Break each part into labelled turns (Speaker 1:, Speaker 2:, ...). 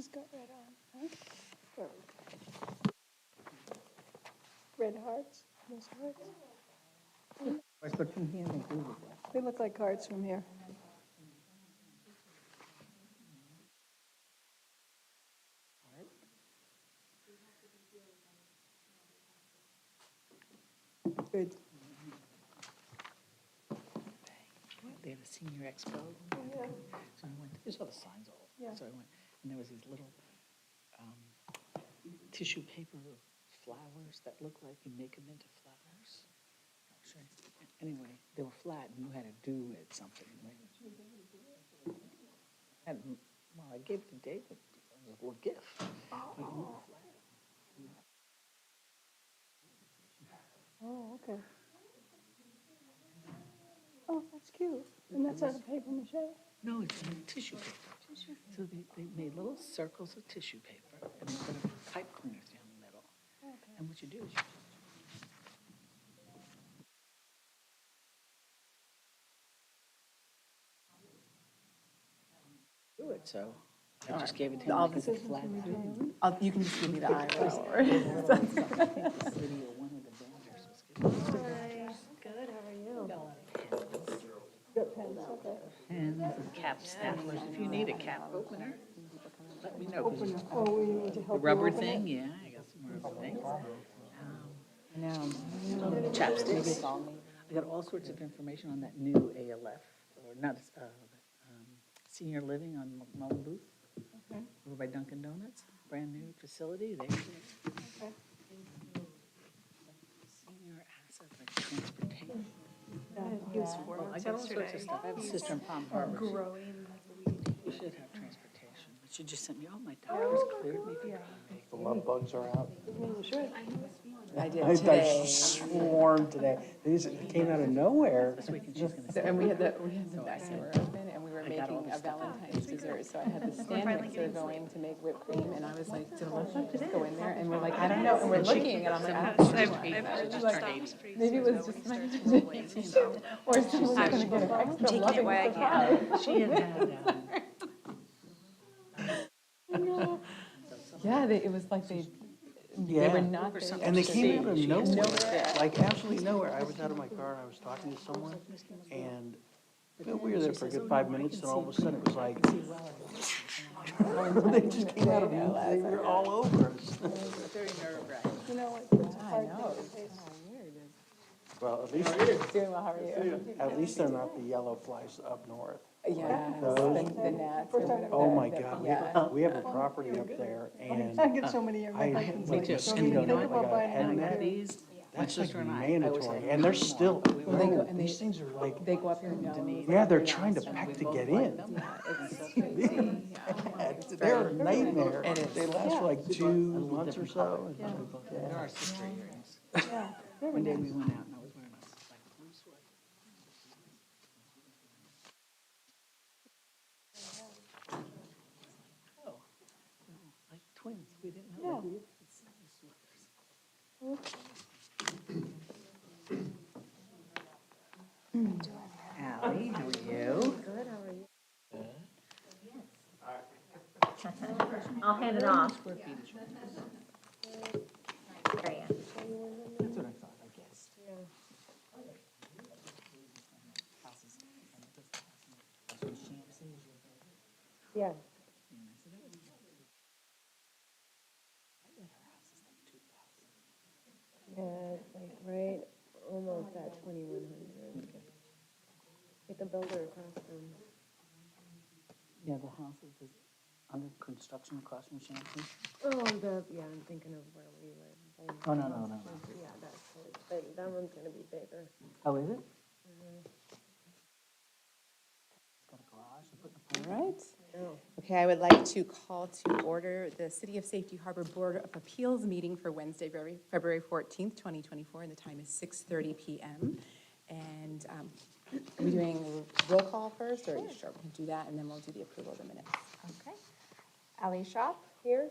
Speaker 1: has got red on, right? There we go. Red hearts, those hearts.
Speaker 2: But from here, they do look like.
Speaker 1: They look like hearts from here. Good.
Speaker 2: They had a senior expo.
Speaker 1: Yeah.
Speaker 2: So I went, you saw the signs all over.
Speaker 1: Yeah.
Speaker 2: So I went, and there was these little tissue paper flowers that look like you make them into flowers. I'll show you. Anyway, they were flat and you had to do it something. And, well, I gave it to David as a little gift. Like, you know, flat.
Speaker 1: Oh, okay. Oh, that's cute. And that's out of paper mache?
Speaker 2: No, it's tissue paper. So they made little circles of tissue paper and they put a pipe cleaners down the middle.
Speaker 1: Okay.
Speaker 2: And what you do is you do it, so I just gave it to him
Speaker 3: All
Speaker 2: like it's a flat thing.
Speaker 3: You can just give me the eye roll.
Speaker 2: I think the city or one of the vendors was giving us
Speaker 4: Good, how are you?
Speaker 1: Got pens, okay.
Speaker 2: pens and cap staplers. If you need a cap opener, let me know. 'cause
Speaker 1: Open it. Oh, we need to
Speaker 2: The
Speaker 1: help you
Speaker 2: rubber
Speaker 1: open
Speaker 2: thing,
Speaker 1: it?
Speaker 2: yeah, I got some rubber things.
Speaker 3: I know.
Speaker 2: Chapsticks. I got all sorts of information on that new ALF, or not, senior living on Mullen Booth,
Speaker 1: Okay.
Speaker 2: over by Dunkin' Donuts, brand new facility. They
Speaker 1: Okay.
Speaker 2: senior asset like transportation.
Speaker 4: He was
Speaker 2: Well,
Speaker 4: 4
Speaker 2: I
Speaker 4: months
Speaker 2: got all sorts
Speaker 4: yesterday.
Speaker 2: of stuff. I have a sister in Palm Harbor.
Speaker 4: Growing.
Speaker 2: You should have transportation. But she just sent me, oh, my doctor's cleared me for Green Bay.
Speaker 5: The love bugs are out.
Speaker 1: You should.
Speaker 3: I did
Speaker 5: I
Speaker 3: today.
Speaker 5: swarmed today. These came out of nowhere.
Speaker 2: This weekend she's gonna send
Speaker 3: And
Speaker 2: me.
Speaker 3: we had the back door open and we were
Speaker 2: I got all
Speaker 3: making
Speaker 2: the
Speaker 3: a
Speaker 2: stuff.
Speaker 3: Valentine's dessert. So I had the stand mixer going to make whipped cream and I was like, did Alexa just go in there? And we're like, I don't know. And we're looking and I'm like, I don't know.
Speaker 2: She just turned 80.
Speaker 3: Maybe it was just my imagination. Or someone's gonna get an extra
Speaker 4: taking it
Speaker 3: loving
Speaker 4: away, I
Speaker 3: surprise.
Speaker 2: She had had,
Speaker 3: Yeah, it was like they
Speaker 5: Yeah.
Speaker 3: were not there
Speaker 5: And they
Speaker 3: yesterday.
Speaker 5: came out of
Speaker 2: She has
Speaker 5: nowhere, like absolutely nowhere. I was out of my car and I was talking to someone and we were there for a good 5 minutes and all of a sudden it was like, they just came out of nowhere. They were all over us.
Speaker 2: very nerve-wracking.
Speaker 1: You know what? It's a
Speaker 3: I
Speaker 1: hard
Speaker 3: know.
Speaker 1: thing to taste.
Speaker 5: Well,
Speaker 3: Doing well, how are you?
Speaker 5: at least they're not the yellow flies up north.
Speaker 3: Yeah,
Speaker 5: Those-
Speaker 3: the gnats.
Speaker 1: First time-
Speaker 5: Oh my God,
Speaker 3: Yeah.
Speaker 5: we have a property up there and
Speaker 1: I get so many of
Speaker 5: I
Speaker 1: my
Speaker 5: had
Speaker 1: husband's
Speaker 5: like
Speaker 1: like,
Speaker 2: too.
Speaker 1: don't
Speaker 5: mosquito,
Speaker 1: even think
Speaker 5: like
Speaker 1: about
Speaker 5: a
Speaker 1: buying
Speaker 5: head
Speaker 1: one
Speaker 5: net.
Speaker 1: here.
Speaker 2: These, my
Speaker 5: That's like
Speaker 2: sister and I always
Speaker 5: mandatory,
Speaker 2: had
Speaker 5: and they're
Speaker 2: one.
Speaker 5: still,
Speaker 3: Well, they go-
Speaker 5: no,
Speaker 3: and
Speaker 5: these things are like,
Speaker 3: They go up your nose.
Speaker 5: yeah, they're trying to peck to get in.
Speaker 3: It's crazy.
Speaker 5: They're a nightmare.
Speaker 3: It is.
Speaker 5: They last for like 2 months or so.
Speaker 2: There are sister earrings.
Speaker 1: Yeah, very
Speaker 2: One day
Speaker 1: nice.
Speaker 2: we went out and I was wearing a like blue sweater. Oh, like twins. We didn't know.
Speaker 1: Yeah.
Speaker 2: Like we had the same sweaters. Allie, how are you?
Speaker 4: Good, how are you? I'll hand it off.
Speaker 2: Square feet is your
Speaker 4: There I am.
Speaker 2: That's what I thought, I guessed. Houses. That's what Champs is.
Speaker 1: Yeah.
Speaker 2: And I said, that would be lovely. I bet her house is like 2,000.
Speaker 6: Yeah, it's like right, almost at 2,100. Get the builder across from.
Speaker 2: Yeah, the house is under construction across from Champagne.
Speaker 6: Oh, yeah, I'm thinking of where we live.
Speaker 2: Oh, no.
Speaker 6: Yeah, that's it. But that one's gonna be bigger.
Speaker 2: Oh, is it? It's got a garage, they're putting a
Speaker 3: All right.
Speaker 6: Oh.
Speaker 3: Okay, I would like to call to order the City of Safety Harbor Board of Appeals meeting for Wednesday, February 14th, 2024, and the time is 6:30 PM. And are we doing roll call first, or are you sure we can do that, and then we'll do the approval of the minutes?
Speaker 4: Okay. Ally Shop. Here.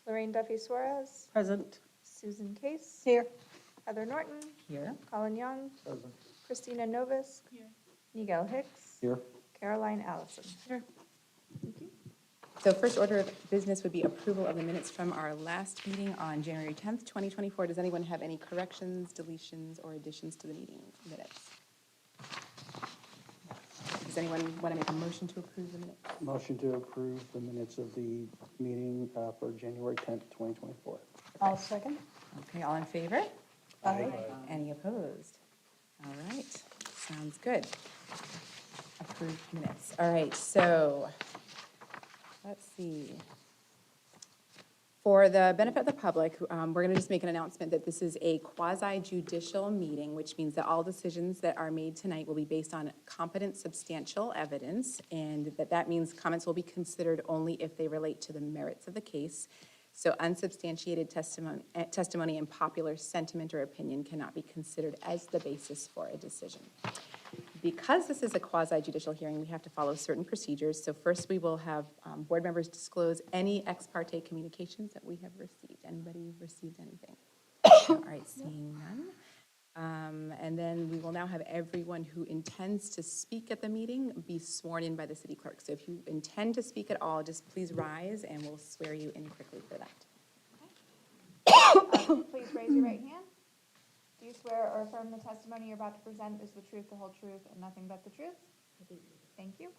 Speaker 4: Lorraine Duffy Suarez.
Speaker 2: Present.
Speaker 4: Susan Case.
Speaker 1: Here.
Speaker 4: Heather Norton.
Speaker 2: Here.
Speaker 4: Colin Young. Christina Novus. Miguel Hicks.
Speaker 5: Here.
Speaker 4: Caroline Allison.
Speaker 3: Sure.
Speaker 4: Thank you.
Speaker 3: So first order of business would be approval of the minutes from our last meeting on January 10th, 2024. Does anyone have any corrections, deletions, or additions to the meeting minutes? Does anyone want to make a motion to approve the minutes?
Speaker 5: Motion to approve the minutes of the meeting for January 10th, 2024.
Speaker 1: I'll second.
Speaker 3: Okay, all in favor?
Speaker 1: Aye.
Speaker 3: Any opposed? All right, sounds good. Approved minutes. All right, so, let's see. For the benefit of the public, we're going to just make an announcement that this is a quasi-judicial meeting, which means that all decisions that are made tonight will be based on competent, substantial evidence, and that means comments will be considered only if they relate to the merits of the case. So unsubstantiated testimony and popular sentiment or opinion cannot be considered as the basis for a decision. Because this is a quasi-judicial hearing, we have to follow certain procedures. So first, we will have board members disclose any ex parte communications that we have received. Anybody received anything? All right, seeing none. And then we will now have everyone who intends to speak at the meeting be sworn in by the city clerk. So if you intend to speak at all, just please rise and we'll swear you in quickly for that.
Speaker 4: Please raise your right hand. Do you swear or affirm the testimony you're about to present is the truth, the whole truth, and nothing but the truth? Thank you.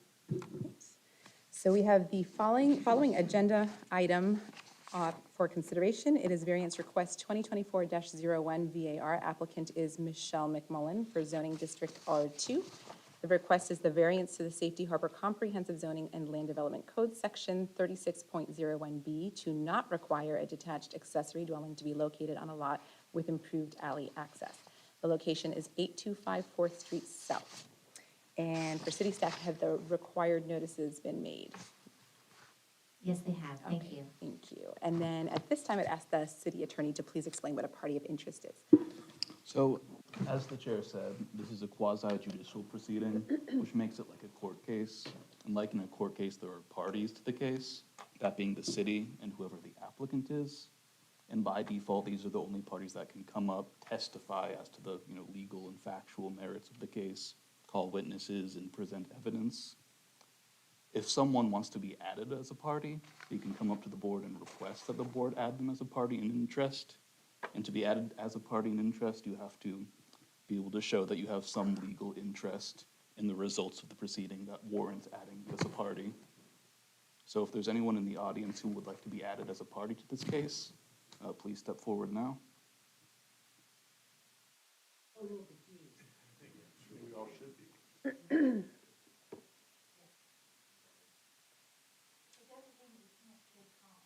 Speaker 3: So we have the following agenda item for consideration. It is variance request 2024-01 VAR. Applicant is Michelle McMullen for zoning district R2. The request is the variance to the Safety Harbor Comprehensive Zoning and Land Development Code, section 36.01B, to not require a detached accessory dwelling to be located on a lot with improved alley access. The location is 825 4th Street South. And for city staff, have the required notices been made?
Speaker 7: Yes, they have. Thank
Speaker 3: Okay,
Speaker 7: you.
Speaker 3: Thank you. And then at this time, I'd ask the city attorney to please explain what a party of interest is.
Speaker 8: So, as the chair said, this is a quasi-judicial proceeding, which makes it like a court case. And like in a court case, there are parties to the case, that being the city and whoever the applicant is. And by default, these are the only parties that can come up, testify as to the legal and factual merits of the case, call witnesses, and present evidence. If someone wants to be added as a party, they can come up to the board and request that the board add them as a party in interest. And to be added as a party in interest, you have to be able to show that you have some legal interest in the results of the proceeding that warrants adding you as a party. So if there's anyone in the audience who would like to be added as a party to this case, please step forward now.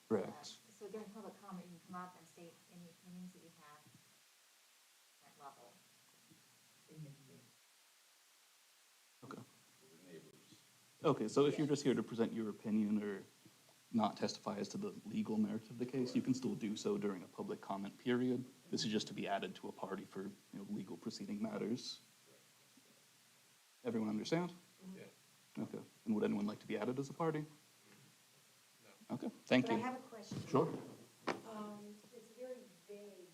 Speaker 8: Correct.
Speaker 7: So during public comment, you can come up and state any opinions that you have at that level.
Speaker 8: Okay, so if you're just here to present your opinion or not testify as to the legal merits of the case, you can still do so during a public comment period. This is just to be added to a party for legal proceeding matters. Everyone understand? Yeah. Okay, and would anyone like to be added as a party? No. Okay, thank you.
Speaker 7: But I have a question.
Speaker 8: Sure.
Speaker 1: It's very vague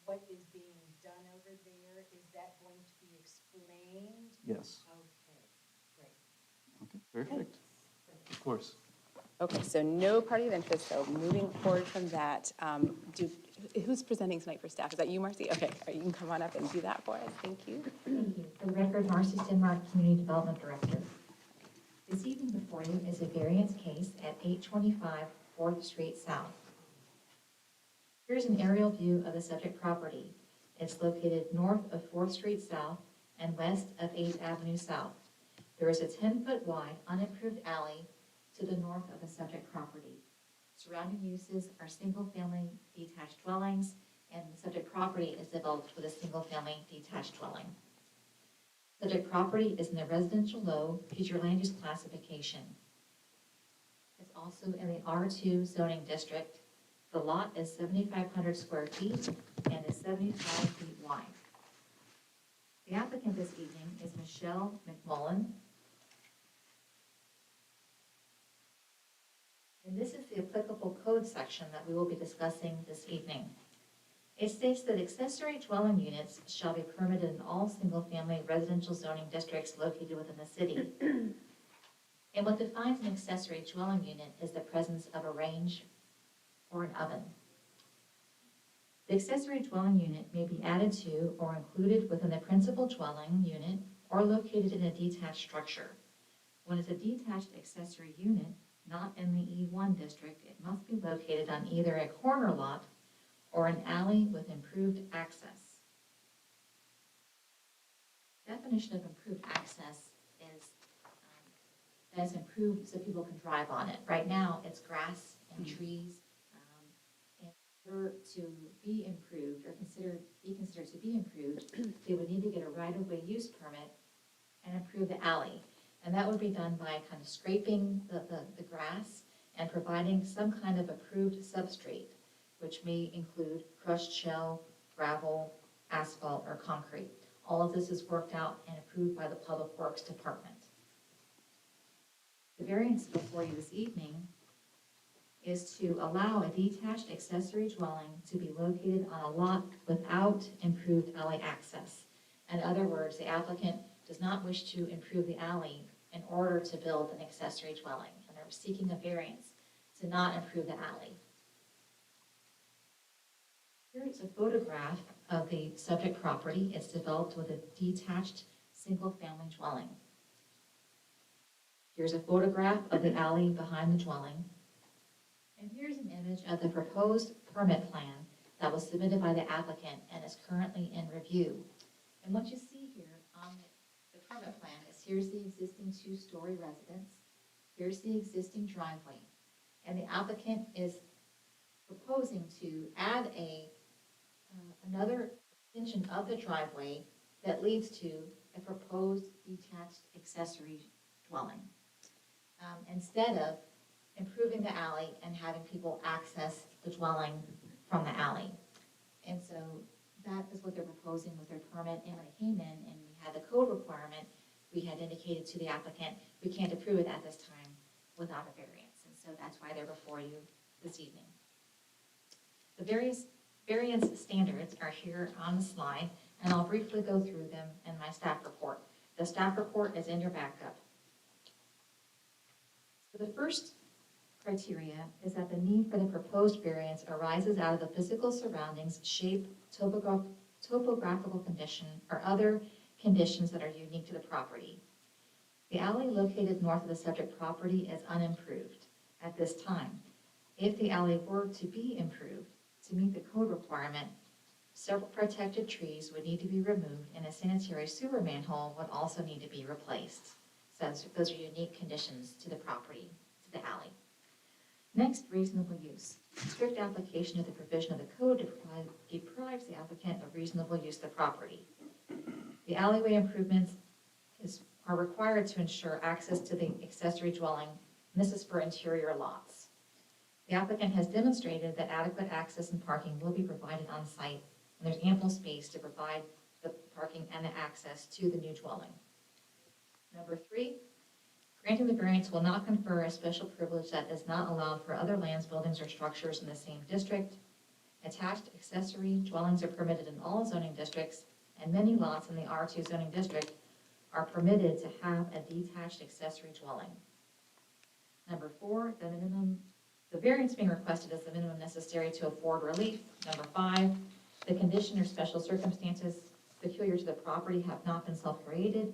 Speaker 1: what is being done over there. Is that going to be explained?
Speaker 8: Yes.
Speaker 1: Okay, great.
Speaker 8: Okay, perfect. Of course.
Speaker 3: Okay, so no party of interest, so moving forward from that, who's presenting tonight for staff? Is that you, Marcy? Okay, all right, you can come on up and do that for us, thank you.
Speaker 7: Thank you. For the record, Marcy Stenmark, Community Development Director. This evening before you is a variance case at 825 4th Street South. Here's an aerial view of the subject property. It's located north of 4th Street South and west of 8th Avenue South. There is a 10-foot wide unimproved alley to the north of the subject property. Surrounding uses are single-family detached dwellings, and the subject property is developed with a single-family detached dwelling. Subject property is in the residential low future land use classification. It's also in the R2 zoning district. The lot is 7,500 square feet and is 75 feet wide. The applicant this evening is Michelle McMullen. And this is the applicable code section that we will be discussing this evening. It states that accessory dwelling units shall be permitted in all single-family residential zoning districts located within the city. And what defines an accessory dwelling unit is the presence of a range or an oven. The accessory dwelling unit may be added to or included within the principal dwelling unit or located in a detached structure. When it's a detached accessory unit, not in the E1 district, it must be located on either a corner lot or an alley with improved access. Definition of improved access is that it's improved so people can drive on it. Right now, it's grass and trees. In order to be improved or be considered to be improved, they would need to get a right-of-way use permit and improve the alley. And that would be done by kind of scraping the grass and providing some kind of approved substrate, which may include crushed shell, gravel, asphalt, or concrete. All of this is worked out and approved by the Public Works Department. The variance before you this evening is to allow a detached accessory dwelling to be located on a lot without improved alley access. In other words, the applicant does not wish to improve the alley in order to build an accessory dwelling, and they're seeking a variance to not improve the alley. Here is a photograph of the subject property. It's developed with a detached single-family dwelling. Here's a photograph of the alley behind the dwelling. And here's an image of the proposed permit plan that was submitted by the applicant and is currently in review. And what you see here on the permit plan is here's the existing two-story residence, here's the existing driveway, and the applicant is proposing to add another extension of the driveway that leads to a proposed detached accessory dwelling. Instead of improving the alley and having people access the dwelling from the alley. And so that is what they're proposing with their permit. And when it came in and we had the code requirement, we had indicated to the applicant, we can't approve it at this time without a variance. And so that's why they're before you this evening. The various variance standards are here on the slide, and I'll briefly go through them in my staff report. The staff report is in your backup. So the first criteria is that the need for the proposed variance arises out of the physical surroundings, shape, topographical condition, or other conditions that are unique to the property. The alley located north of the subject property is unimproved at this time. If the alley were to be improved to meet the code requirement, several protected trees would need to be removed and a sanitary sewer manhole would also need to be replaced. So those are unique conditions to the property, to the alley. Next, reasonable use. Strict application of the provision of the code deprives the applicant of reasonable use of the property. The alleyway improvements are required to ensure access to the accessory dwelling, and this is for interior lots. The applicant has demonstrated that adequate access and parking will be provided on site, and there's ample space to provide the parking and the access to the new dwelling. Number 3, granting the variance will not confer a special privilege that is not allowed for other lands, buildings, or structures in the same district. Attached accessory dwellings are permitted in all zoning districts, and many lots in the R2 zoning district are permitted to have a detached accessory dwelling. Number 4, the variance being requested is the minimum necessary to afford relief. Number 5, the condition or special circumstances peculiar to the property have not been self-created.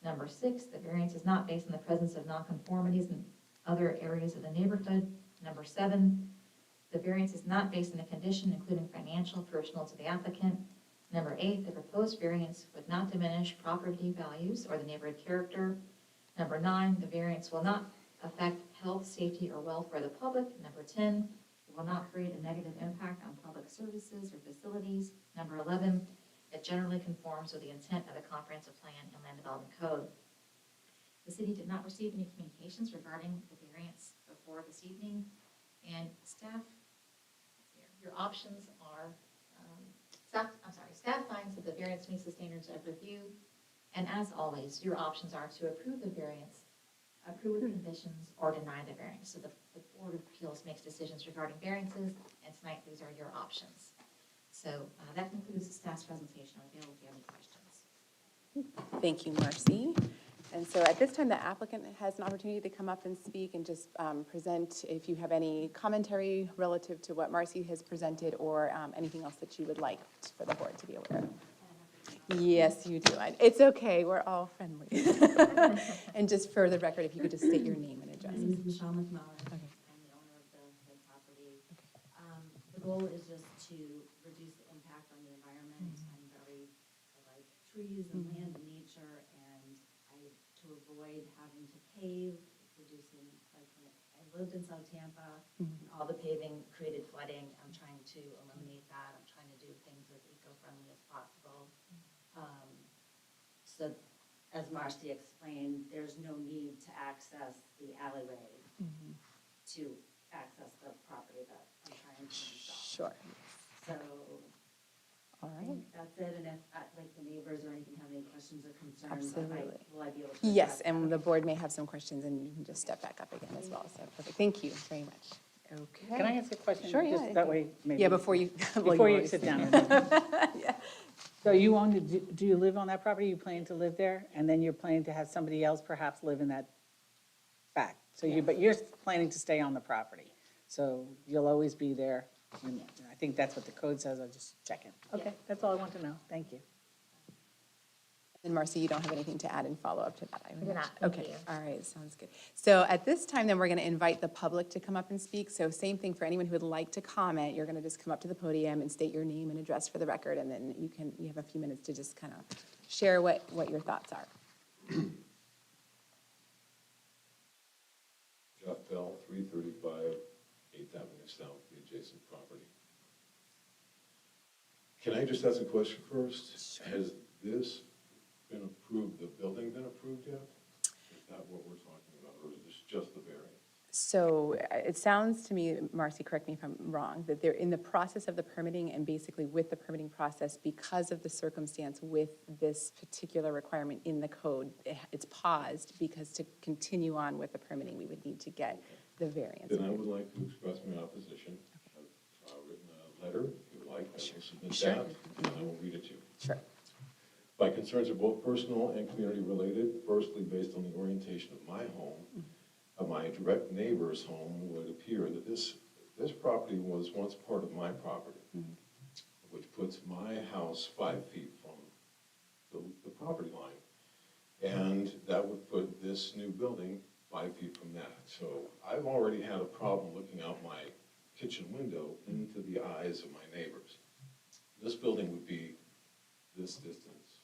Speaker 7: Number 6, the variance is not based on the presence of nonconformities in other areas of the neighborhood. Number 7, the variance is not based on a condition including financial, personal to the applicant. Number 8, the proposed variance would not diminish property values or the neighborhood character. Number 9, the variance will not affect health, safety, or welfare of the public. Number 10, it will not create a negative impact on public services or facilities. Number 11, it generally conforms with the intent of the comprehensive plan and land development code. The city did not receive any communications regarding the variance before this evening, and staff finds that the variance meets the standards of review, and as always, your options are to approve the variance, approve with conditions, or deny the variance. So the Board of Appeals makes decisions regarding variances, and tonight these are your options. So that concludes the staff's presentation. I'll be able to have any questions.
Speaker 3: Thank you, Marcy. And so at this time, the applicant has an opportunity to come up and speak and just present if you have any commentary relative to what Marcy has presented or anything else that you would like for the board to be aware of. Yes, you do. It's okay, we're all friendly. And just for the record, if you could just state your name and address.
Speaker 9: My name is Michelle McMullen.
Speaker 3: Okay.
Speaker 9: I'm the owner of the property. The goal is just to reduce the impact on the environment. I like trees and land and nature, and to avoid having to pave, reducing, like, when I lived in South Tampa, and all the paving created flooding. I'm trying to eliminate that. I'm trying to do things as eco-friendly as possible. So, as Marcy explained, there's no need to access the alleyway to access the property that I'm trying to install.
Speaker 3: Sure.
Speaker 9: So,
Speaker 3: All
Speaker 9: I
Speaker 3: right.
Speaker 9: think that's it, and if, like, the neighbors or anything have any questions or concerns,
Speaker 3: Absolutely.
Speaker 9: will I be able to?
Speaker 3: Yes,
Speaker 9: address
Speaker 3: and
Speaker 9: them?
Speaker 3: the board may have some questions, and you can just step back up again as well. So, perfect. Thank you very much. Okay.
Speaker 2: Can I ask a question?
Speaker 3: Sure, yeah.
Speaker 2: Just that way, maybe.
Speaker 3: Yeah, before you. well,
Speaker 2: Before you
Speaker 3: always-
Speaker 2: sit down.
Speaker 3: Yeah.
Speaker 2: So you own, do you live on that property? You plan to live there? And then you're planning to have somebody else perhaps live in that back? So you, but you're planning to stay on the property? So you'll always be there? And I think that's what the code says. I'll just check it. Okay, that's all I want to know. Thank you.
Speaker 3: And Marcy, you don't have anything to add in follow-up to that? I
Speaker 7: do not. Thank
Speaker 3: Okay,
Speaker 7: you.
Speaker 3: all right, sounds good. So at this time, then, we're going to invite the public to come up and speak. So same thing for anyone who would like to comment. You're going to just come up to the podium and state your name and address for the record, and then you have a few minutes to just kind of share what your thoughts are.
Speaker 10: Jeff Bell, 335 8th Avenue South, the adjacent property. Can I just ask a question first? Has this been approved, the building been approved yet? Is that what we're talking about, or is this just the variance?
Speaker 3: So it sounds to me, Marcy, correct me if I'm wrong, that they're in the process of the permitting, and basically with the permitting process, because of the circumstance with this particular requirement in the code, it's paused, because to continue on with the permitting, we would need to get the variance.
Speaker 10: Then I would like to express my opposition. I've written a letter, if you would like, I will submit
Speaker 3: Sure.
Speaker 10: that, and I will read it to you.
Speaker 3: Sure.
Speaker 10: My concerns are both personal and community related. Firstly, based on the orientation of my home, of my direct neighbor's home, it would appear that this property was once part of my property, which puts my house 5 feet from the property line. And that would put this new building 5 feet from that. So I've already had a problem looking out my kitchen window into the eyes of my neighbors. This building would be this distance.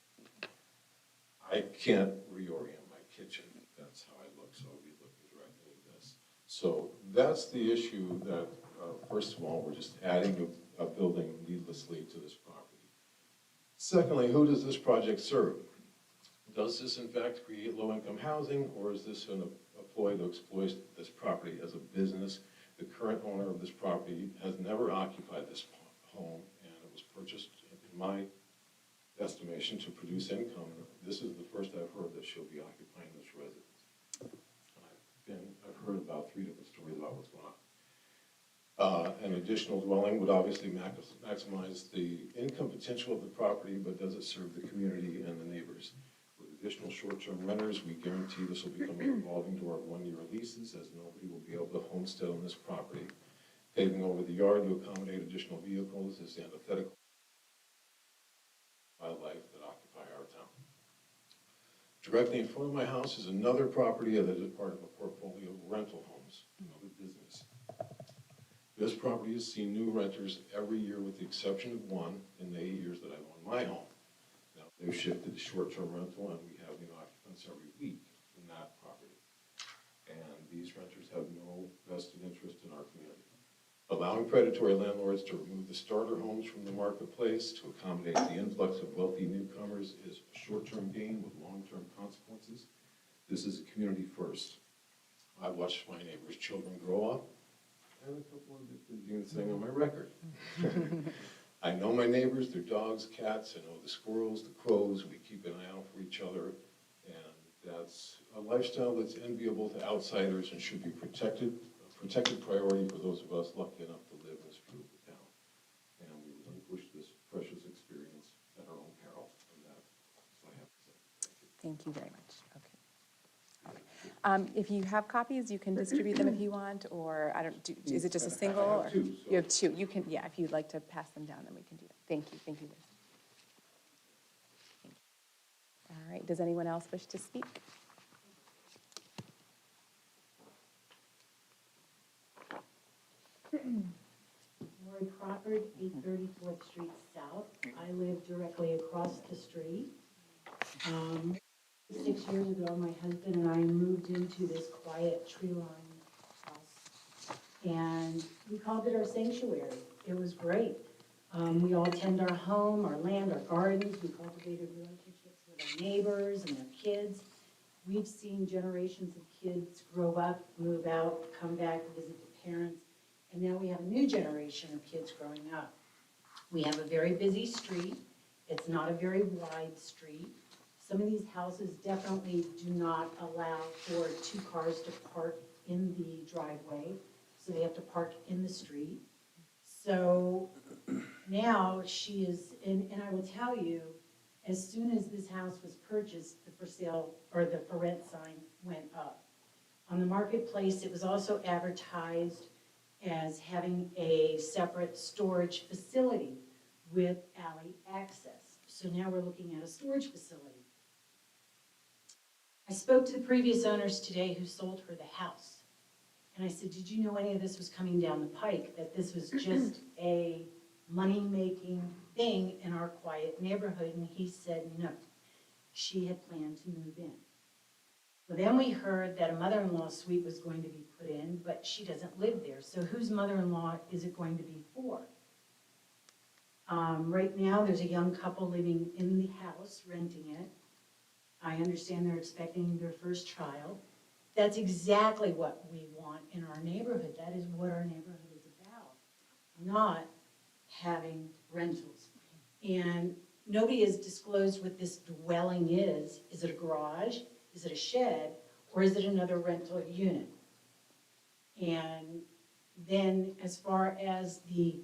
Speaker 10: I can't reorient my kitchen. That's how I look, so I'll be looking directly at this. So that's the issue that, first of all, we're just adding a building needlessly to this property. Secondly, who does this project serve? Does this in fact create low-income housing, or is this a ploy to exploit this property as a business? The current owner of this property has never occupied this home, and it was purchased, in my estimation, to produce income. This is the first I've heard that she'll be occupying this residence. I've heard about 3 different stories about what's going on. An additional dwelling would obviously maximize the income potential of the property, but does it serve the community and the neighbors? With additional short-term renters, we guarantee this will become a revolving door of 1-year leases, as nobody will be able to homestead on this property. Paving over the yard to accommodate additional vehicles is antithetical to wildlife that occupy our town. Directly in front of my house is another property that is part of a portfolio of rental homes, another business. This property has seen new renters every year with the exception of one in the 8 years that I've owned my home. Now, they've shifted to short-term rental, and we have new occupants every week in that property. And these renters have no vested interest in our community. Allowing predatory landlords to remove the starter homes from the marketplace to accommodate the influx of wealthy newcomers is a short-term gain with long-term consequences. This is a community first. I watched my neighbors' children grow up, and a couple of the thing on my record. I know my neighbors, their dogs, cats, I know the squirrels, the crows, we keep an eye out for each other, and that's a lifestyle that's enviable to outsiders and should be protected. Protected priority for those of us lucky enough to live in this beautiful town. And we relinquish this precious experience at our own peril. And that's what I have to say. Thank you.
Speaker 3: Thank you very much. Okay. If you have copies, you can distribute them if you want, or I don't, is it just a single?
Speaker 10: I have
Speaker 3: or-
Speaker 10: two, so-
Speaker 3: You have two, you can, yeah, if you'd like to pass them down, then we can do that. Thank you, Liz. All right, does anyone else wish to speak?
Speaker 11: Lori Crawford, 834th Street South. I live directly across the street. 6 years ago, my husband and I moved into this quiet tree-lined house. And we called it our sanctuary. It was great. We all tend our home, our land, our gardens. We cultivated relationships with our neighbors and their kids. We've seen generations of kids grow up, move out, come back, visit the parents. And now we have a new generation of kids growing up. We have a very busy street. It's not a very wide street. Some of these houses definitely do not allow for 2 cars to park in the driveway, so they have to park in the street. So now she is, and I will tell you, as soon as this house was purchased, the for sale, or the for rent sign went up. On the marketplace, it was also advertised as having a separate storage facility with alley access. So now we're looking at a storage facility. I spoke to the previous owners today who sold her the house. And I said, did you know any of this was coming down the pike, that this was just a money-making thing in our quiet neighborhood? And he said, no, she had planned to move in. Well, then we heard that a mother-in-law suite was going to be put in, but she doesn't live there. So whose mother-in-law is it going to be for? Right now, there's a young couple living in the house, renting it. I understand they're expecting their first child. That's exactly what we want in our neighborhood. That is what our neighborhood is about, not having rentals. And nobody has disclosed what this dwelling is. Is it a garage? Is it a shed? Or is it another rental unit? And then as far as the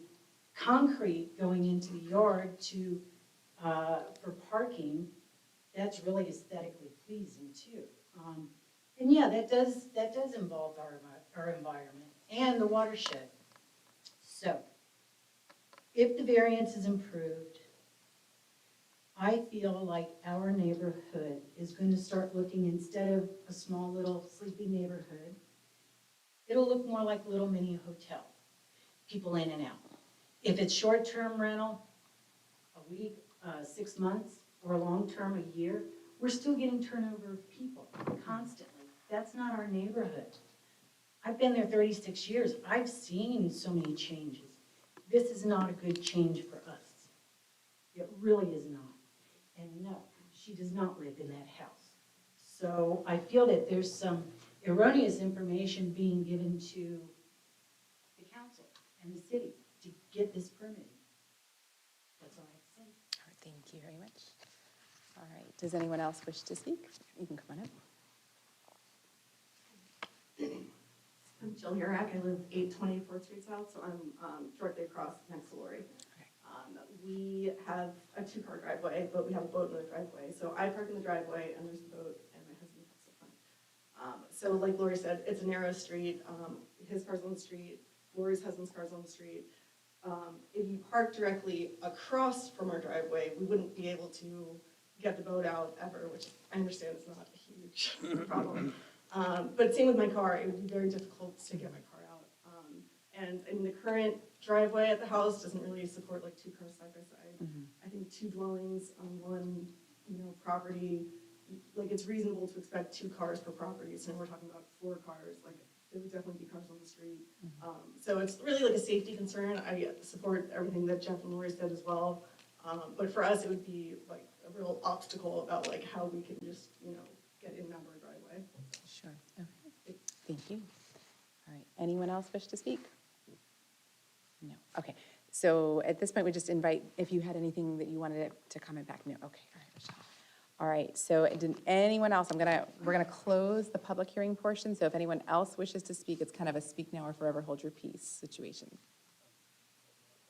Speaker 11: concrete going into the yard to, for parking, that's really aesthetically pleasing too. And yeah, that does involve our environment and the watershed. So, if the variance is improved, I feel like our neighborhood is going to start looking, instead of a small little sleepy neighborhood, it'll look more like a little mini hotel. People in and out. If it's short-term rental, a week, 6 months, or long-term, a year, we're still getting turnover of people constantly. That's not our neighborhood. I've been there 36 years. I've seen so many changes. This is not a good change for us. It really is not. And no, she does not live in that house. So I feel that there's some erroneous information being given to the council and the city to get this permitted. That's all I have to say.
Speaker 3: All right, thank you very much. All right, does anyone else wish to speak? You can come on up.
Speaker 12: I'm Jill Hurak. I live 820 4th Street South, so I'm directly across next to Lori. We have a 2-car driveway, but we have a boat in the driveway. So I park in the driveway, and there's the boat, and my husband parks up front. So like Lori said, it's a narrow street. His car's on the street. Lori's husband's car's on the street. If you park directly across from our driveway, we wouldn't be able to get the boat out ever, which I understand is not a huge problem. But same with my car, it would be very difficult to get my car out. And I mean, the current driveway at the house doesn't really support like 2 cars side by side. I think 2 dwellings on one, property, like it's reasonable to expect 2 cars per property. So now we're talking about 4 cars, like there would definitely be cars on the street. So it's really like a safety concern. I support everything that Jeff and Lori said as well. But for us, it would be like a real obstacle about like how we can just, get in and out of our driveway.
Speaker 3: Sure, okay, thank you. All right, anyone else wish to speak? No, okay. So at this point, we just invite, if you had anything that you wanted to comment back. No, okay, all right, Michelle. All right, so did anyone else, we're gonna close the public hearing portion, so if anyone else wishes to speak, it's kind of a speak now or forever hold your peace situation.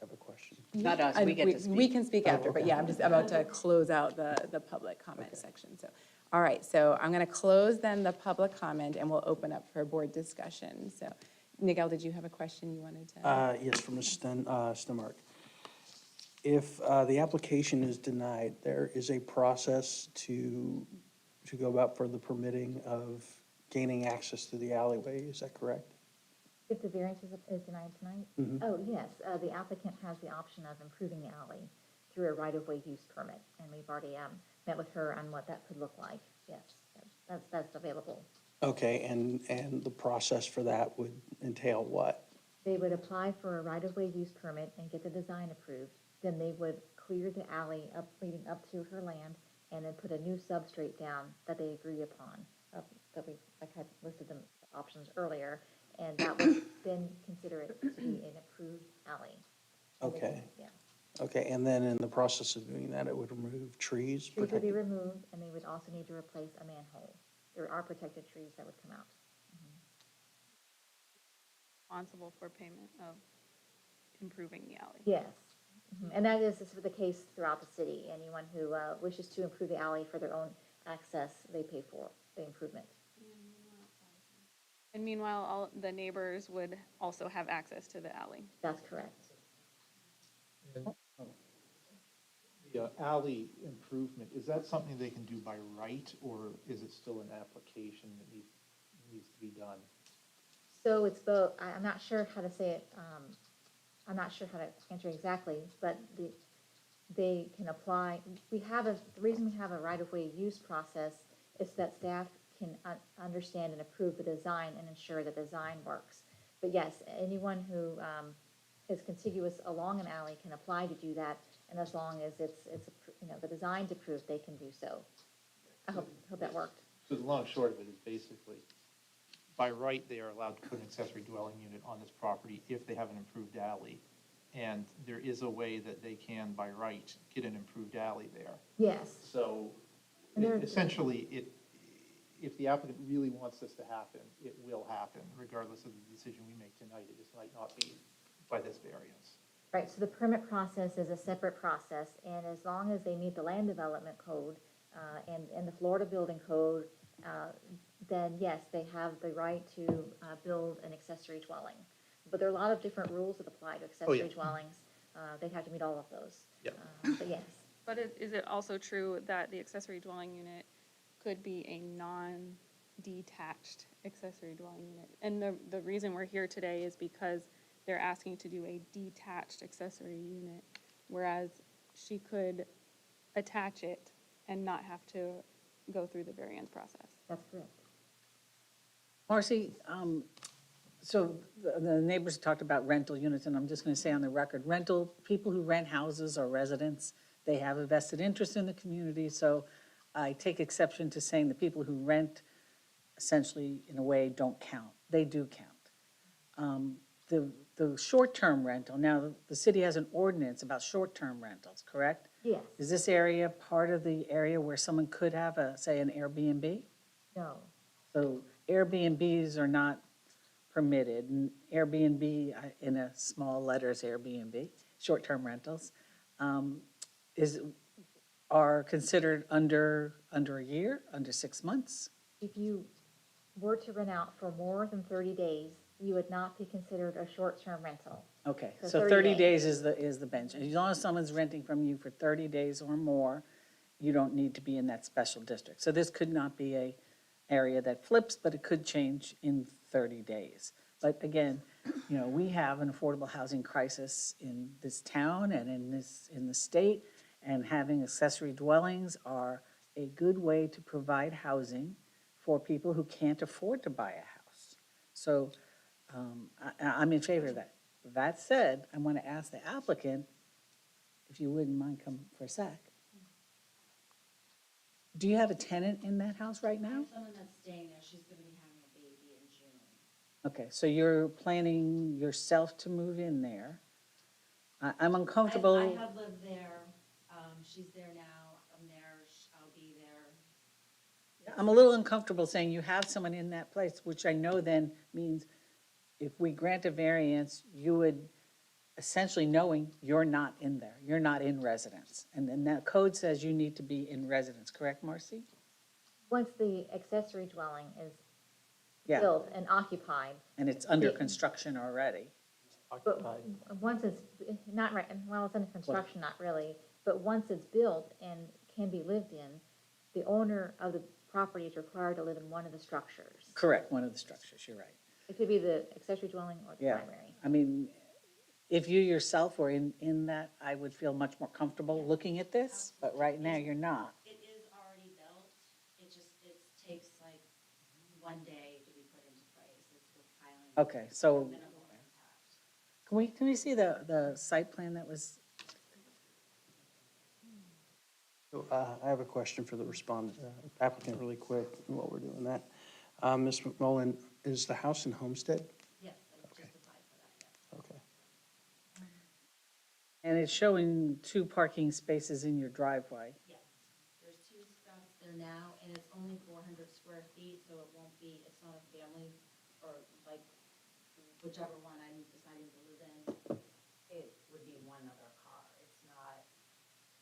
Speaker 5: I have a question.
Speaker 2: Not us, we get to speak.
Speaker 3: We can speak after, but yeah, I'm just about to close out the public comment section, so. All right, so I'm going to close then the public comment, and we'll open up for board discussion. So, Miguel, did you have a question you wanted to?
Speaker 5: Yes, from Ms. Stenmark. If the application is denied, there is a process to go about for the permitting of gaining access to the alleyway, is that correct?
Speaker 7: If the variance is denied tonight?
Speaker 5: Mhm.
Speaker 7: Oh, yes, the applicant has the option of improving the alley through a right-of-way use permit, and we've already met with her on what that could look like. Yes, that's available.
Speaker 5: Okay, and the process for that would entail what?
Speaker 7: They would apply for a right-of-way use permit and get the design approved. Then they would clear the alley up, leading up to her land, and then put a new substrate down that they agree upon, that we, like I listed the options earlier, and that would then consider it to be an approved alley.
Speaker 5: Okay.
Speaker 7: Yeah.
Speaker 5: Okay, and then in the process of doing that, it would remove trees?
Speaker 7: Trees would be
Speaker 5: protected-
Speaker 7: removed, and they would also need to replace a manhole. There are protected trees that would come out.
Speaker 13: Responsible for payment of improving the alley.
Speaker 7: Yes. And that is the case throughout the city. Anyone who wishes to improve the alley for their own access, they pay for the improvement.
Speaker 13: And meanwhile, all the neighbors would also have access to the alley.
Speaker 7: That's correct.
Speaker 14: The alley improvement, is that something they can do by right, or is it still an application that needs to be done?
Speaker 7: So it's both, I'm not sure how to say it, I'm not sure how to answer exactly, but they can apply, the reason we have a right-of-way use process is that staff can understand and approve the design and ensure the design works. But yes, anyone who is contiguous along an alley can apply to do that, and as long as it's the design's approved, they can do so. I hope that worked.
Speaker 14: So the long and short of it is basically, by right, they are allowed to put an accessory dwelling unit on this property if they have an improved alley. And there is a way that they can, by right, get an improved alley there.
Speaker 7: Yes.
Speaker 14: So
Speaker 7: And there-
Speaker 14: essentially, if the applicant really wants this to happen, it will happen, regardless of the decision we make tonight. It just might not be by this variance.
Speaker 7: Right, so the permit process is a separate process, and as long as they meet the land development code and the Florida building code, then yes, they have the right to build an accessory dwelling. But there are a lot of different rules that apply to accessory dwellings. They have to meet all of those.
Speaker 14: Yeah.
Speaker 7: But yes,
Speaker 13: But is it also true that the accessory dwelling unit could be a non-detached accessory dwelling unit? And the reason we're here today is because they're asking to do a detached accessory unit, whereas she could attach it and not have to go through the variance process.
Speaker 7: that's correct.
Speaker 2: Marcy, so the neighbors talked about rental units, and I'm just going to say on the record, people who rent houses or residents, they have a vested interest in the community, so I take exception to saying the people who rent essentially, in a way, don't count. They do count. The short-term rental, now, the city has an ordinance about short-term rentals, correct?
Speaker 7: Yes,
Speaker 2: Is this area part of the area where someone could have say, an Airbnb?
Speaker 7: no,
Speaker 2: So Airbnbs are not permitted, and Airbnb, in a small letters Airbnb, short-term rentals, are considered under a year, under 6 months?
Speaker 7: if you were to rent out for more than 30 days, you would not be considered a short-term rental.
Speaker 2: Okay,
Speaker 7: So
Speaker 2: so
Speaker 7: 30
Speaker 2: 30 days is the bench. As long as someone's renting from you for 30 days or more, you don't need to be in that special district. So this could not be a area that flips, but it could change in 30 days. But again, we have an affordable housing crisis in this town and in the state, and having accessory dwellings are a good way to provide housing for people who can't afford to buy a house. So I'm in favor of that. That said, I want to ask the applicant, if you wouldn't mind come for a sec. Do you have a tenant in that house right
Speaker 9: I
Speaker 2: now?
Speaker 9: have someone that's staying there, she's gonna be having a baby in June.
Speaker 2: Okay, so you're planning yourself to move in there. I'm uncomfortable.
Speaker 9: I have lived there, she's there now, I'm there, I'll be there.
Speaker 2: I'm a little uncomfortable saying you have someone in that place, which I know then means if we grant a variance, you would essentially knowing you're not in there, you're not in residence. And then that code says you need to be in residence, correct, Marcy?
Speaker 7: once the accessory dwelling is
Speaker 2: Yeah,
Speaker 7: built and occupied,
Speaker 2: and it's under
Speaker 7: it-
Speaker 2: construction already.
Speaker 7: but once it's, not right, well, it's under construction, not really, but once it's built and can be lived in, the owner of the property is required to live in one of the structures.
Speaker 2: Correct, one of the structures, you're right.
Speaker 7: It could be the accessory dwelling or the
Speaker 2: Yeah.
Speaker 7: primary.
Speaker 2: I mean, if you yourself were in that, I would feel much more comfortable looking at this, but right now you're not.
Speaker 9: It is already built, it takes like one day to be put into place, it's the piling.
Speaker 2: Okay, so
Speaker 9: Minimal impact.
Speaker 2: can we see the site plan that was,
Speaker 5: So, I have a question for the applicant really quick while we're doing that. Ms. McMullen, is the house in Homestead?
Speaker 9: Yes, I just applied for that, yes.
Speaker 5: Okay.
Speaker 2: and it's showing 2 parking spaces in your driveway.
Speaker 9: Yes, there's 2 spots there now, and it's only 400 square feet, so it won't be, it's not a family, or like, whichever one I'm deciding to live in, it would be one other car, it's not,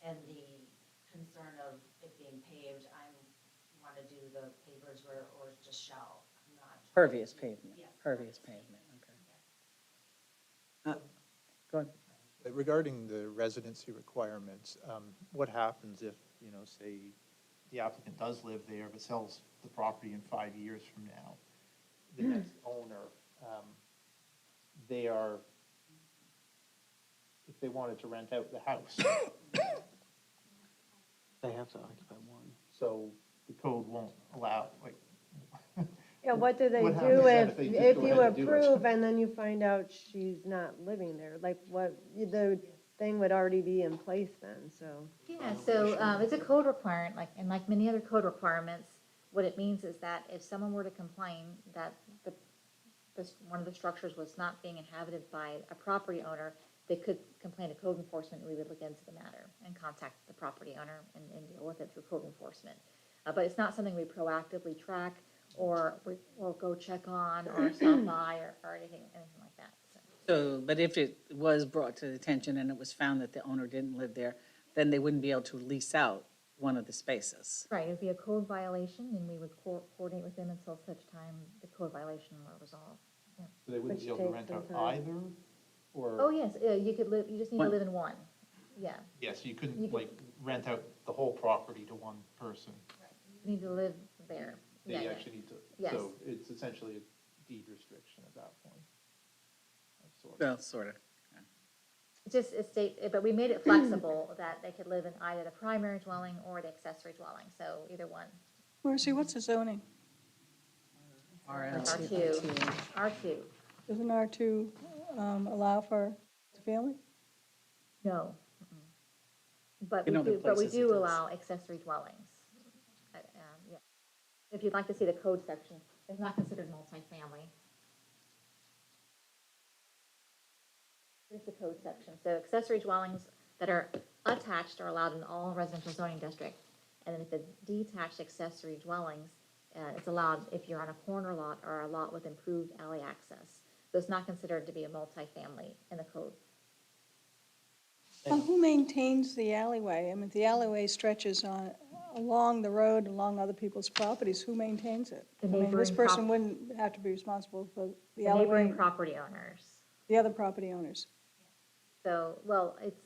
Speaker 9: and the concern of it being paved, I want to do the pavers or just shell, I'm not. trying
Speaker 2: Pervious
Speaker 9: to-
Speaker 2: pavement,
Speaker 9: Yes,
Speaker 2: pervious pavement, okay. Go ahead.
Speaker 14: Regarding the residency requirements, what happens if, say, the applicant does live there but sells the property in 5 years from now? The next owner, if they wanted to rent out the house,
Speaker 5: They have to occupy one.
Speaker 14: so the code won't allow, like.
Speaker 6: Yeah, what do they
Speaker 14: What
Speaker 6: do
Speaker 14: happens then
Speaker 6: if,
Speaker 14: they just
Speaker 6: if
Speaker 14: go
Speaker 6: you
Speaker 14: ahead and do it?
Speaker 6: approve and then you find out she's not living there? Like, what, the thing would already be in place then, so.
Speaker 7: Yeah, so it's a code requirement, like many other code requirements, what it means is that if someone were to complain that one of the structures was not being inhabited by a property owner, they could complain to code enforcement, and we would look into the matter and contact the property owner and deal with it through code enforcement. But it's not something we proactively track or go check on or stop by or anything like that, so.
Speaker 2: So, but if it was brought to the attention and it was found that the owner didn't live there, then they wouldn't be able to lease out one of the spaces.
Speaker 7: Right, it'd be a code violation, and we would coordinate with them until such time the code violation were resolved.
Speaker 14: So they wouldn't be
Speaker 6: Which
Speaker 14: able to
Speaker 6: takes
Speaker 14: rent out
Speaker 6: some time.
Speaker 14: either, or?
Speaker 7: Oh, yes, you could live, you just need to
Speaker 2: One.
Speaker 7: live in one, yeah.
Speaker 14: Yes, you
Speaker 7: You
Speaker 14: couldn't
Speaker 7: could-
Speaker 14: like rent out the whole property to one person.
Speaker 7: You need to live there. Yeah,
Speaker 14: They
Speaker 7: yeah.
Speaker 14: actually need to,
Speaker 7: Yes.
Speaker 14: so it's essentially a deed restriction at that point. Of sorts.
Speaker 2: Well, sort of.
Speaker 7: Just a state, but we made it flexible that they could live in either the primary dwelling or the accessory dwelling, so either one.
Speaker 15: Marcy, what's the zoning?
Speaker 7: R2, R2,
Speaker 15: Doesn't R2 allow for family?
Speaker 7: no. But
Speaker 2: In
Speaker 7: we
Speaker 2: other
Speaker 7: do, but we
Speaker 2: places it
Speaker 7: do
Speaker 2: does.
Speaker 7: allow accessory dwellings. Yeah. If you'd like to see the code section, it's not considered multifamily. Here's the code section. So accessory dwellings that are attached are allowed in all residential zoning districts. And then if the detached accessory dwellings, it's allowed if you're on a corner lot or a lot with improved alley access. So it's not considered to be a multifamily in the code.
Speaker 15: Well, who maintains the alleyway? I mean, if the alleyway stretches along the road, along other people's properties, who maintains it?
Speaker 7: The
Speaker 15: I mean, this
Speaker 7: neighboring
Speaker 15: person wouldn't have to be responsible for the
Speaker 7: The
Speaker 15: alleyway,
Speaker 7: neighboring property owners.
Speaker 15: the other property owners.
Speaker 7: So, well, it's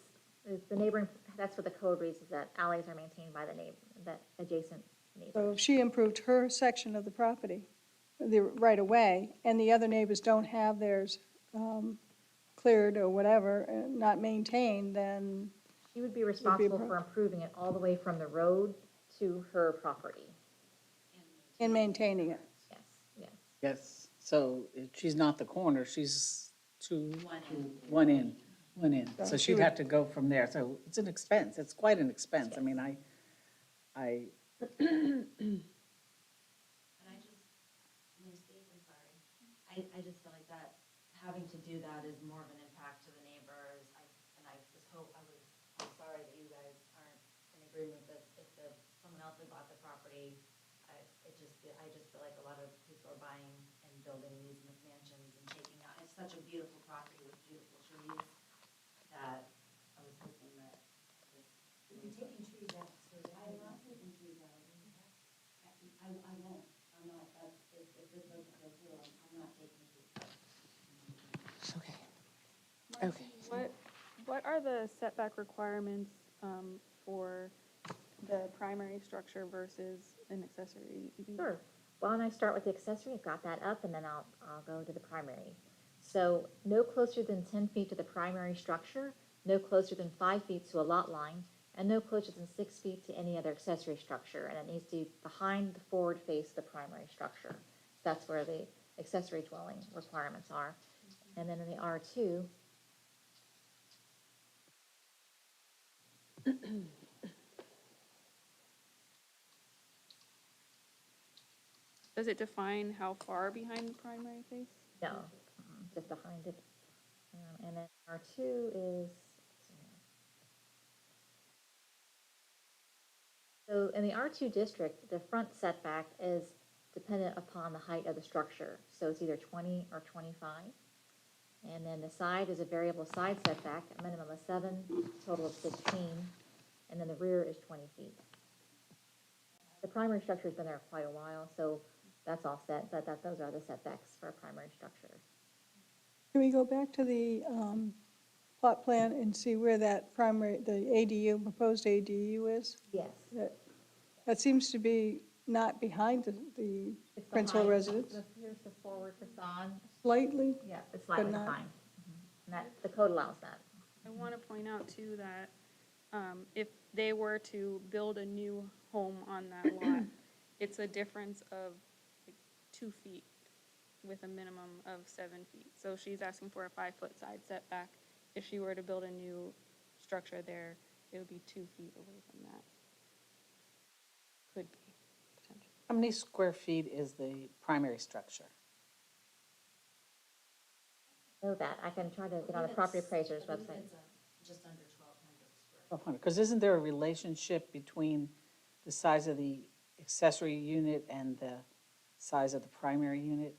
Speaker 7: the neighboring, that's what the code reads, is that alleys are maintained by the adjacent neighbors.
Speaker 15: So if she improved her section of the property, the right of way, and the other neighbors don't have theirs cleared or whatever, not maintained, then
Speaker 7: She would be responsible for improving it all the way from the road to her property.
Speaker 15: in maintaining it.
Speaker 7: Yes, yes.
Speaker 2: Yes, so if she's not the corner, she's one in. So
Speaker 15: So she
Speaker 2: she'd
Speaker 15: would-
Speaker 2: have to go from there. So it's an expense. It's quite an expense. I mean,
Speaker 9: And I just feel like that, having to do that is more of an impact to the neighbors. And I just hope, I'm sorry that you guys aren't in agreement with this. If someone else had bought the property, I just feel like a lot of people are buying and building these mansions and taking out, it's such a beautiful property with beautiful trees that I was hoping that this.
Speaker 1: You're taking trees out, so I love taking trees out.
Speaker 9: I won't, I'm not, if this vote goes through, I'm not taking it.
Speaker 3: Okay. Okay.
Speaker 13: What are the setback requirements for the primary structure versus an accessory?
Speaker 7: Sure. Why don't I start with the accessory? I've got that up, and then I'll go to the primary. So no closer than 10 feet to the primary structure, no closer than 5 feet to a lot line, and no closer than 6 feet to any other accessory structure. And it needs to be behind the forward face of the primary structure. That's where the accessory dwelling requirements are. And then in the R2,
Speaker 13: Does it define how far behind the primary face?
Speaker 7: no, just behind it. And then R2 is, so in the R2 district, the front setback is dependent upon the height of the structure. So it's either 20 or 25. And then the side is a variable side setback, a minimum of 7, total of 16. And then the rear is 20 feet. The primary structure's been there quite a while, so that's all set, but those are the setbacks for a primary structure.
Speaker 15: Can we go back to the plot plan and see where that primary, the ADU, proposed ADU is?
Speaker 7: Yes.
Speaker 15: That seems to be not behind the
Speaker 7: It's
Speaker 15: principal
Speaker 7: behind.
Speaker 15: residence,
Speaker 7: Here's the forward facade.
Speaker 15: slightly.
Speaker 7: Yeah, it's slightly
Speaker 15: not-
Speaker 7: behind. And that, the code allows that.
Speaker 13: I want to point out too that if they were to build a new home on that lot, it's a difference of like 2 feet with a minimum of 7 feet. So she's asking for a 5-foot side setback. If she were to build a new structure there, it would be 2 feet away from that. Could be, potentially.
Speaker 2: How many square feet is the primary structure?
Speaker 7: Know that. I can try to get on the property appraiser's
Speaker 9: I believe
Speaker 7: website.
Speaker 9: it's just under 1,200 square.
Speaker 2: 1,200, because isn't there a relationship between the size of the accessory unit and the size of the primary unit?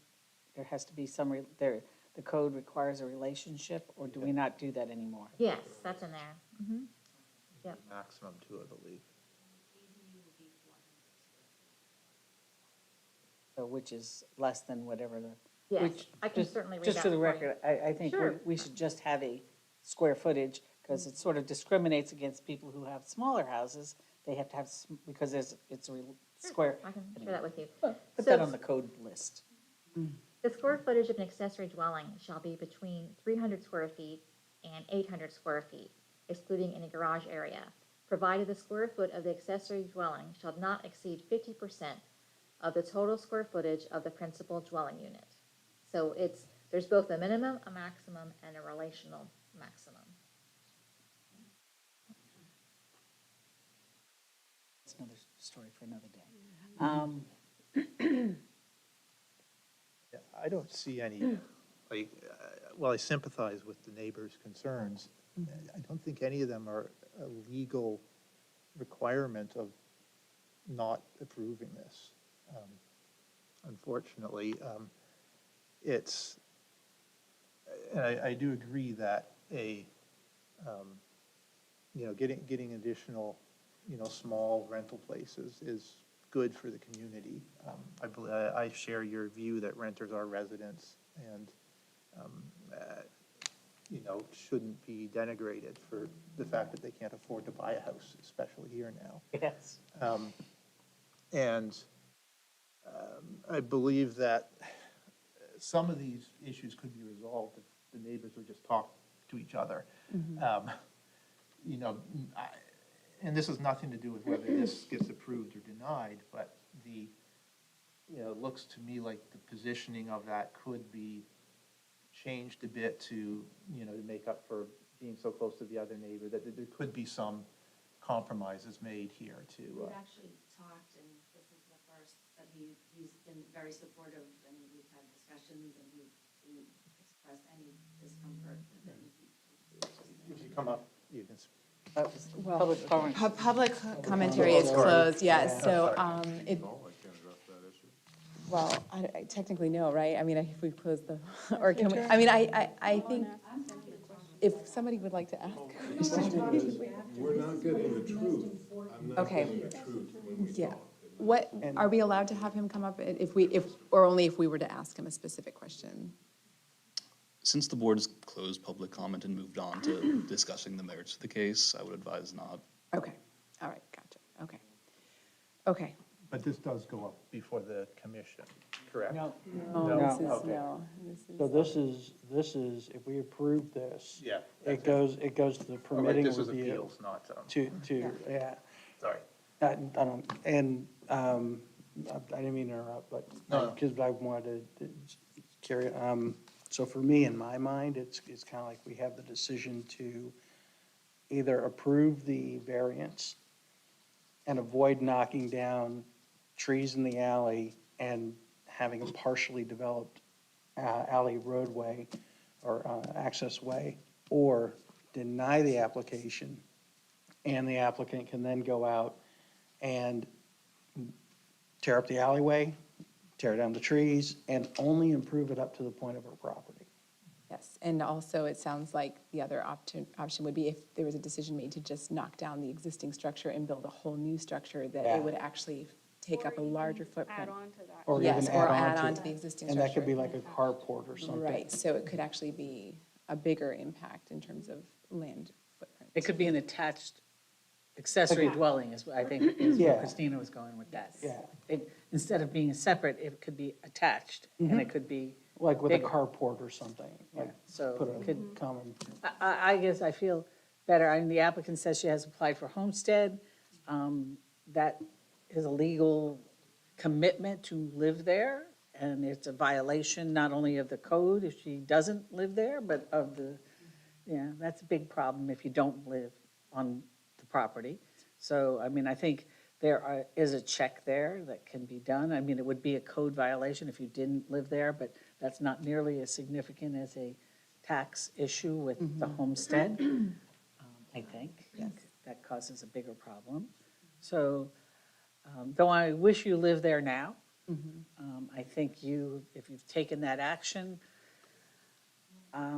Speaker 2: There has to be some, the code requires a relationship, or do we not do that anymore?
Speaker 7: Yes, that's in there. Mm-hmm. Yep.
Speaker 14: Maximum too, I believe.
Speaker 2: So which is less than whatever the.
Speaker 7: Yes,
Speaker 2: which-
Speaker 7: I can
Speaker 2: just-
Speaker 7: certainly read
Speaker 2: Just
Speaker 7: that
Speaker 2: for the
Speaker 7: for you.
Speaker 2: record, I think
Speaker 7: Sure.
Speaker 2: we should just have a square footage, because it sort of discriminates against people who have smaller houses. They have to have, because it's a square.
Speaker 7: I can share that with you.
Speaker 2: Put
Speaker 7: So-
Speaker 2: that on the code list.
Speaker 7: The square footage of an accessory dwelling shall be between 300 square feet and 800 square feet, excluding any garage area, provided the square foot of the accessory dwelling shall not exceed 50% of the total square footage of the principal dwelling unit. So there's both a minimum, a maximum, and a relational maximum.
Speaker 2: It's another story for another day.
Speaker 14: Yeah, I don't see any, like, well, I sympathize with the neighbors' concerns. I don't think any of them are a legal requirement of not approving this. Unfortunately, it's, and I do agree that getting additional, small rental places is good for the community. I share your view that renters are residents and, shouldn't be denigrated for the fact that they can't afford to buy a house, especially here now.
Speaker 2: Yes.
Speaker 14: I believe that some of these issues could be resolved if the neighbors would just talk to each other. And this has nothing to do with whether this gets approved or denied, but it looks to me like the positioning of that could be changed a bit to make up for being so close to the other neighbor, that there could be some compromises made here to.
Speaker 9: We've actually talked, and this is the first, that he's been very supportive, and we've had discussions, and he didn't express any discomfort with it.
Speaker 14: If you come up, you can.
Speaker 3: Well,
Speaker 2: Public comment.
Speaker 3: Public commentary is closed, yes, so, well, I technically no, right? I mean, if we close the, or can we, I mean, I think if somebody would like to ask.
Speaker 10: We're not getting the truth. I'm not
Speaker 3: Okay.
Speaker 10: getting the truth when we
Speaker 3: Yeah.
Speaker 10: talk.
Speaker 3: What,
Speaker 5: And-
Speaker 3: are we allowed to have him come up or only if we were to ask him a specific question?
Speaker 8: Since the board has closed public comment and moved on to discussing the merits of the case, I would advise not.
Speaker 3: Okay, all right, gotcha, okay. Okay.
Speaker 14: But this does go up before the commission, correct?
Speaker 2: No.
Speaker 3: No,
Speaker 5: No.
Speaker 3: this is,
Speaker 5: Okay.
Speaker 3: no.
Speaker 5: So this is, if we approve this,
Speaker 14: Yeah.
Speaker 5: it goes to the permitting
Speaker 14: This is
Speaker 5: review.
Speaker 14: appeals, not,
Speaker 5: Yeah.
Speaker 14: sorry.
Speaker 5: I don't, and, I didn't mean to interrupt, but,
Speaker 14: No.
Speaker 5: because I wanted to carry, so for me, in my mind, it's kind of like we have the decision to either approve the variance and avoid knocking down trees in the alley and having a partially developed alley roadway or access way, or deny the application, and the applicant can then go out and tear up the alleyway, tear down the trees, and only improve it up to the point of her property.
Speaker 3: Yes, and also it sounds like the other option would be if there was a decision made to just knock down the existing structure and build a whole new structure, that
Speaker 5: Yeah.
Speaker 3: it would actually take up a larger footprint.
Speaker 13: Add on to that.
Speaker 5: Or
Speaker 3: Yes,
Speaker 5: even
Speaker 3: or
Speaker 5: add
Speaker 3: add
Speaker 5: on
Speaker 3: on
Speaker 5: to-
Speaker 3: to the existing
Speaker 5: And
Speaker 3: structure.
Speaker 5: that could be like a carport or something.
Speaker 3: Right, so it could actually be a bigger impact in terms of land footprint.
Speaker 2: It could be an attached accessory dwelling, is what I think is where
Speaker 5: Yeah.
Speaker 2: Christina was going with that.
Speaker 5: Yeah.
Speaker 2: Instead of being separate, it could be attached, and it could be,
Speaker 5: Like with a
Speaker 2: Bigger.
Speaker 5: carport or something, like
Speaker 2: yeah, so
Speaker 5: put
Speaker 2: it could,
Speaker 5: a common,
Speaker 2: I guess I feel better. I mean, the applicant says she has applied for homestead. That is a legal commitment to live there, and it's a violation not only of the code if she doesn't live there, but of the, yeah, that's a big problem if you don't live on the property. So, I mean, I think is a check there that can be done. I mean, it would be a code violation if you didn't live there, but that's not nearly as significant as a tax issue with the homestead, I think.
Speaker 3: Yes.
Speaker 2: That causes a bigger problem. So, though I wish you lived there now, I think if you've taken that action, I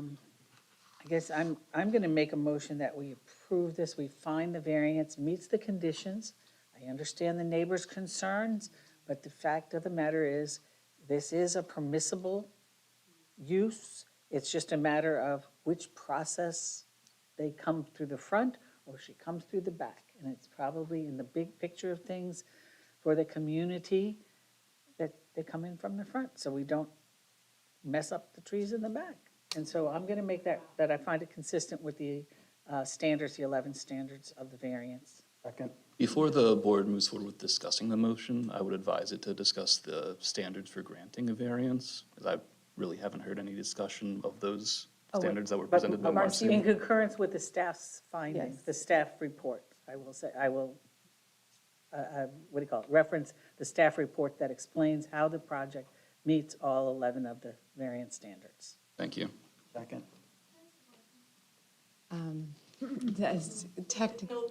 Speaker 2: guess I'm going to make a motion that we approve this, we find the variance meets the conditions. I understand the neighbor's concerns, but the fact of the matter is, this is a permissible use. It's just a matter of which process they come through the front or she comes through the back. And it's probably in the big picture of things for the community that they come in from the front, so we don't mess up the trees in the back. And so I'm going to make that I find it consistent with the standards, the 11 standards of the variance.
Speaker 5: second.
Speaker 8: Before the board moves forward with discussing the motion, I would advise it to discuss the standards for granting a variance, because I really haven't heard any discussion of those
Speaker 3: Oh, wait.
Speaker 8: standards that were
Speaker 2: But
Speaker 8: presented by
Speaker 3: Marcy-
Speaker 8: Marcy.
Speaker 2: In concurrence with the staff's findings,
Speaker 3: Yes.
Speaker 2: the staff report, I will, what do you call it, reference the staff report that explains how the project meets all 11 of the variance standards.
Speaker 8: Thank you.
Speaker 5: Second.
Speaker 3: That's technical.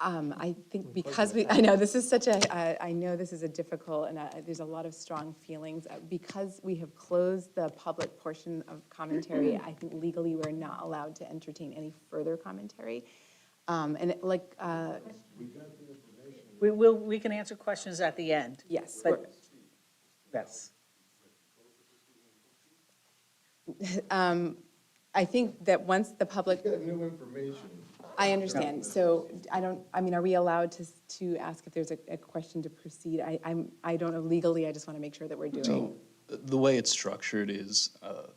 Speaker 3: I think because I know this is such I know this is a difficult, and there's a lot of strong feelings. Because we have closed the public portion of commentary, I think legally we're not allowed to entertain any further commentary.
Speaker 2: We can answer questions at the end.
Speaker 3: Yes,
Speaker 2: But, yes.
Speaker 3: I think that once the public,
Speaker 10: Got new information.
Speaker 3: I understand, so are we allowed to ask if there's a question to proceed? I don't know legally, I just want to make sure that we're doing.
Speaker 8: So the way it's structured is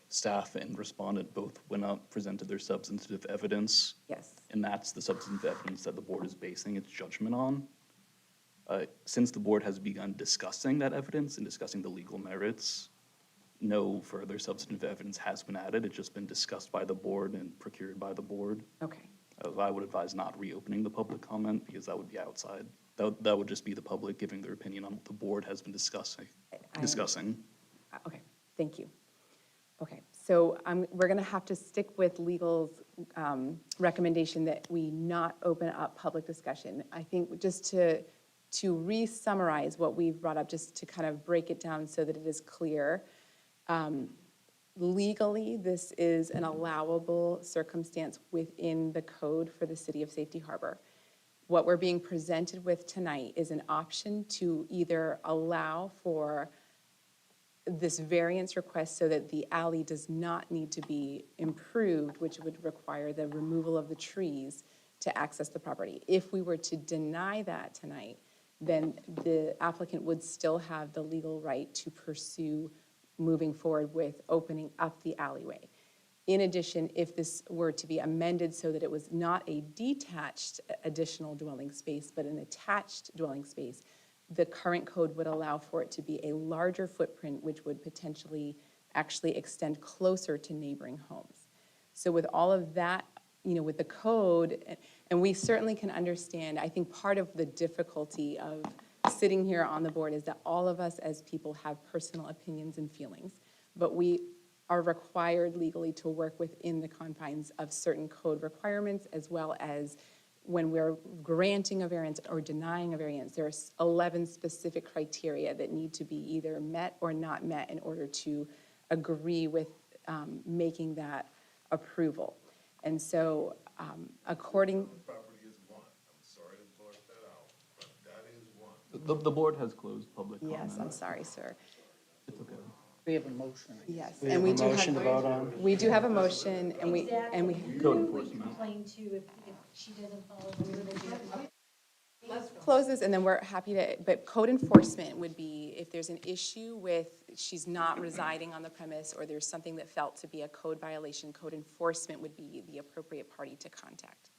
Speaker 8: staff and respondent both went up, presented their substantive evidence,
Speaker 3: Yes,
Speaker 8: and that's the substantive evidence that the board is basing its judgment on. Since the board has begun discussing that evidence and discussing the legal merits, no further substantive evidence has been added. It's just been discussed by the board and procured by the board.
Speaker 3: okay,
Speaker 8: I would advise not reopening the public comment because that would be outside. That would just be the public giving their opinion on what the board has been discussing.
Speaker 3: okay, thank you. Okay, so we're going to have to stick with legal's recommendation that we not open up public discussion. I think just to re-summarize what we've brought up, just to kind of break it down so that it is clear. Legally, this is an allowable circumstance within the code for the city of Safety Harbor. What we're being presented with tonight is an option to either allow for this variance request so that the alley does not need to be improved, which would require the removal of the trees to access the property. If we were to deny that tonight, then the applicant would still have the legal right to pursue moving forward with opening up the alleyway. In addition, if this were to be amended so that it was not a detached additional dwelling space, but an attached dwelling space, the current code would allow for it to be a larger footprint, which would potentially actually extend closer to neighboring homes. So with all of that, with the code, and we certainly can understand, I think part of the difficulty of sitting here on the board is that all of us as people have personal opinions and feelings, but we are required legally to work within the confines of certain code requirements, as well as when we're granting a variance or denying a variance, there's 11 specific criteria that need to be either met or not met in order to agree with making that approval. And so, according.
Speaker 10: Property is one. I'm sorry to blurt that out, but that is one.
Speaker 8: The board has closed public comment.
Speaker 3: Yes, I'm sorry, sir.
Speaker 8: It's okay.
Speaker 2: We have a motion.
Speaker 3: Yes,
Speaker 5: We
Speaker 3: and
Speaker 5: have
Speaker 3: we
Speaker 5: a
Speaker 3: do
Speaker 5: motion to vote on.
Speaker 3: We do have a motion, and we.
Speaker 1: Exactly.
Speaker 8: Code
Speaker 1: Who would we
Speaker 8: enforcement.
Speaker 1: complain to if she doesn't follow the rules?
Speaker 3: Let's close this, and then we're happy to, but code enforcement would be if there's an issue with she's not residing on the premise, or there's something that felt to be a code violation, code enforcement would be the appropriate party to contact.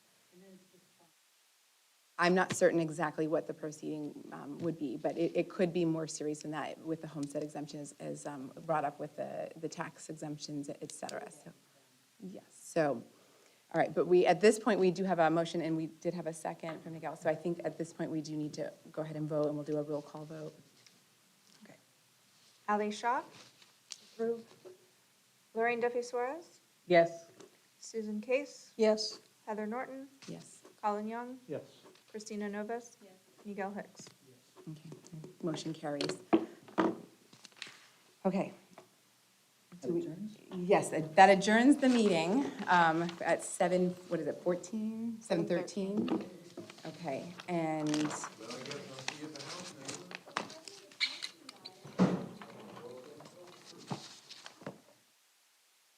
Speaker 3: I'm not certain exactly what the proceeding would be, but it could be more serious than that with the homestead exemption as brought up with the tax exemptions, et cetera. So, yes, so. All right, but at this point, we do have a motion, and we did have a second from Miguel. So I think at this point, we do need to go ahead and vote, and we'll do a roll call vote. Okay.
Speaker 4: Ali Shaw? Approve. Lorraine Duffy Suarez?
Speaker 2: Yes.
Speaker 4: Susan Case?
Speaker 15: Yes.
Speaker 4: Heather Norton?
Speaker 3: Yes.
Speaker 4: Colin Young?
Speaker 14: Yes.
Speaker 4: Christina Novus? Yes. Miguel Hicks?
Speaker 3: Okay, motion carries. Okay. Yes, that adjourns the meeting at 7, what is it, 14? 7:13? Okay, and